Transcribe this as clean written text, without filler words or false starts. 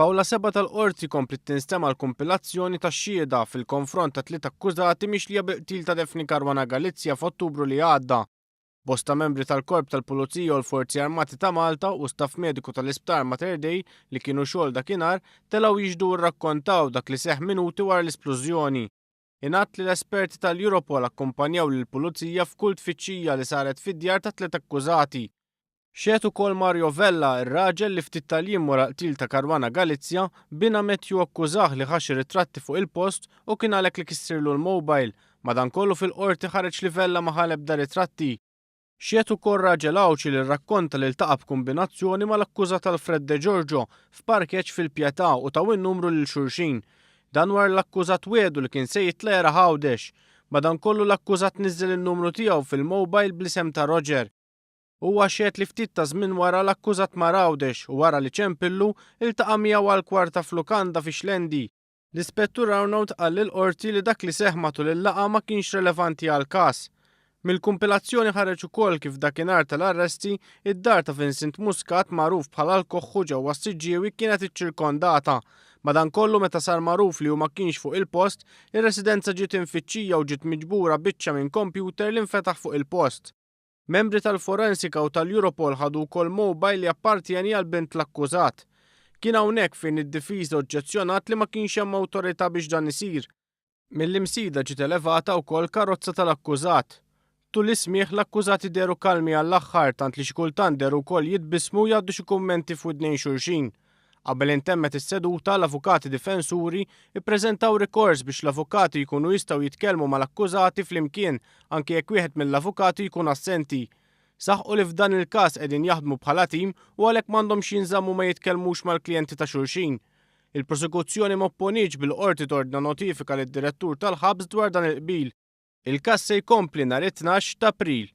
Fawla seba' tal-qorti komplet tinstema' l-kompilazzjoni tax-xhieda fil-konfront ta' 3 akkużati mixlija bil-qtil ta' Daphne Caruana Galizia f'Ottubru li għadda. Bosta membri tal-Korp tal-Pulizija u l-Forzi Armati ta' Malta u staff mediku tal-Isptar Mater Dei li kienu xogħol dakinhar telgħu jiġdu rrakkontaw dak li seħħ minuti wara l-esplużjoni. Ingħadd li l-esperti tal-Europol akkumpanjaw lill-Pulizija f'kull tfittxija li saret fid-djar ta' 3 akkużati. Xehet ukoll Mario Vella, ir-raġel li ftit tal-jiem wara l-qtil ta' Caruana Galizia bina Matthew akkużah li ħaxxi ritratti fuq il-post u kien għalhekk li kissirlu l-mowbajl, madankollu fil-qorti ħareġ li Vella ma ħalebda ritratti. Xehet ukoll raġel Awċi li rrakkonta li ltaqa' b'kombinazzjoni mal-akkużat Alfred De Giorgio f'parkeġġ fil-Pjetà u taw in-numru lil xulxin. Dan wara l-akkużat wedu li kien se jitlera Għawdex, madankollu l-akkużat niżżel in-numru tiegħu fil-mowbajl bl-isem ta' Roger. Huwa xehet li ftit ta' żmien wara l-akkużat ma' Għawdex u wara li ċempillu iltaqa' miegħu għall-kwarta f'lukanda fi Xlendi. L-Ispettur Arnaud qal lill-qorti li dak li seħħ matul il-laqgħa ma kienx relevanti għall-każ. Mill-kumpilazzjoni ħareġ ukoll kif dakinhar tal-arresti id-dar ta' Vincent Muscat magħruf bħala l-Koħħu ġewwa Siġġiewi kienet iċċirkondata. Madankollu meta sar magħruf li hu ma kienx fuq il-post, ir-residenza ġiet infittxija u ġiet miġbura biċċa minn kompjuter li nfetaħ fuq il-post. Membri tal-Forensika u tal-Europol ħadu wkoll mowbajl li appartjeni għal bint l-akkużat. Kien hawnhekk fejn id-difiża oġġezzjonat li ma kienx hemm awtorità biex dan isir. Mill-imsida ġiet elevata wkoll karozza tal-akkużat. Tul ismieħ l-akkużati deru kalmi għall-aħħar tant li xi kultant deru wkoll jitbissmu jgħaddu xi kummenti f'widnejn xulxin. Qabel intemmet is-seduta l-avukati difensuri ippreżentaw rikors biex l-avukati jkunu jistgħu jitkellmu mal-akkużati flimkien anke jekk wieħed mill-avukati jkun assenti. Saħħu li f'dan il-każ qegħdin jaħdmu bħala tim u għalhekk m'għandhomx jinżammu ma jitkellmux mal-klijenti ta' xulxin. Il-prosekuzzjoni m'opponiġ bil-qorti tordna notifika lid-direttur tal-ħabs dwar dan il-qbil. Il-każ se jkompli nhar it-12 ta' April.